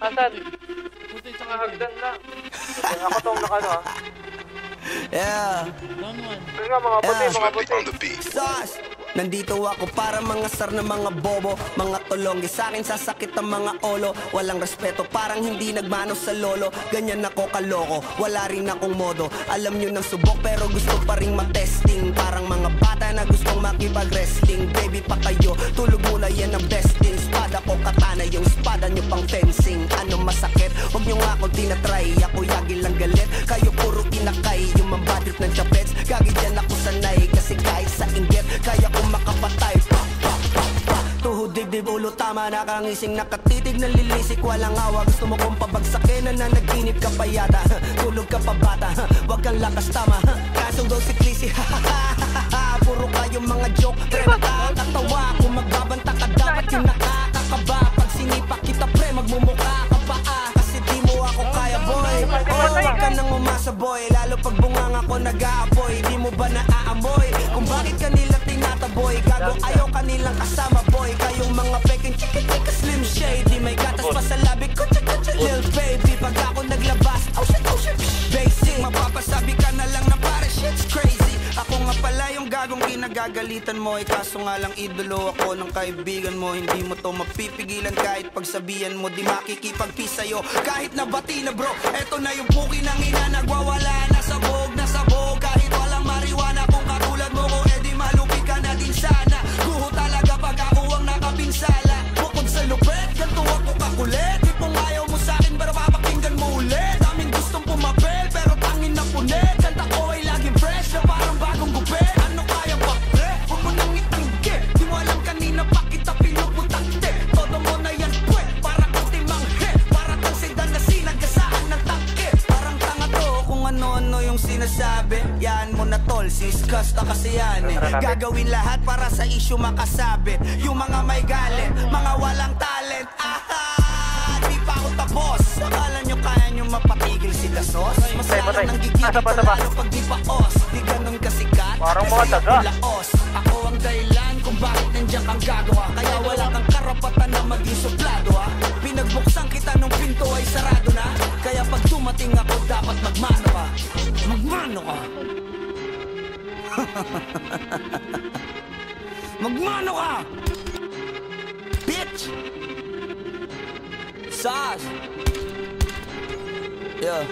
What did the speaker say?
Asan? Puti tsaka Mga hagdan na. Okay, ako tong nakano ha. Yeah. Down one. Pero nga mga puti, mga puti. Sus! Nandito ako para mga sar na mga bobo, mga tulonggi sa akin sasakit ang mga olo. Walang respeto, parang hindi nagmano sa lolo. Ganyan ako kaloko, wala rin akong modo. Alam nyo ng subok pero gusto pa rin matesting. Parang mga bata na gustong makipag-wrestling. Baby pa kayo, tulog muna yan ang besting. Spada ko katana, yung spada nyo pang fencing. Ano masakit? Huwag nyo nga ako tinatry. Ako yagi lang galit, kayo puro inakay. Yung mambadrit ng chapets, gagi dyan ako sanay. Kasi kahit sa inggit, kaya ko makapatay. Tuhod, dibdib, ulo, tama. Nakangising, nakatitig, nalilisik. Walang awa, gusto mo kong pabagsakin. Nananaginip ka pa yata. Tulog ka pa bata, wag kang lakas tama. Kasong daw si Clissy, puro kayong mga joke. Pre, nakakatawa. Kung magbabanta ka dapat yung nakakakaba. Pag sinipa kita pre, magmumukha ka pa kasi di mo ako kaya boy. Huwag ka nang umasa boy. Lalo pag bunganga ko nag-aapoy. Di mo ba naaamoy kung bakit kanila tinataboy? Gago ayaw kanilang kasama boy. Kayong mga peking chika-chika slim shady. May gatas pa sa labi ko, chika-chika lil baby. Pag ako naglabas, oh shit, basic. Mapapasabi ka na lang na pare shit's crazy. Ako nga pala yung gagong kinagagalitan mo. Kaso nga lang idolo ako ng kaibigan mo. Hindi mo to mapipigilan kahit pagsabihan mo. Di makikipagpi sa'yo kahit nabati na bro. Eto na yung puki ng ina, nagwawala na sabog. Kahit walang mariwana kung katulad mo ko, edi malupi ka na din sana. Guho talaga pag ako ang nakapinsala. Bukod sa lupet, ganito ako kakulit. Di pong ayaw mo sa'kin, pero papakinggan mo ulit. Daming gustong pumapel, pero tangin na punit. Kanta ko ay laging fresh na parang bagong gupit. Ano kaya pa pre? Huwag mo nang itanggi. Di mo alam kanina pa kita pinuputante. Todo mo na yan pwe, para kang timanghe. Para kang sedan na sinagasaan ng tangke. Parang tanga to kung ano-ano yung sinasabi. Yan mo na tol, siskas na kasi yan eh. Gagawin lahat para sa issue makasabit. Yung mga may galit, mga walang talent. Di pa ako tapos. Akala nyo kaya nyo mapatigil si Dasos? Masalang nang gigigil pa lalo pag di paos. Di ganun kasikat, Parang mga kasi daga. ako laos. Ako ang dahilan kung bakit nandiyan kang gagawa. Kaya wala kang karapatan na maging suplado ha. Pinagbuksan kita nung pinto ay sarado na. Kaya pag dumating ako dapat magmano ka. Magmano ka. Magmano ka. Bitch. Sas. Yeah.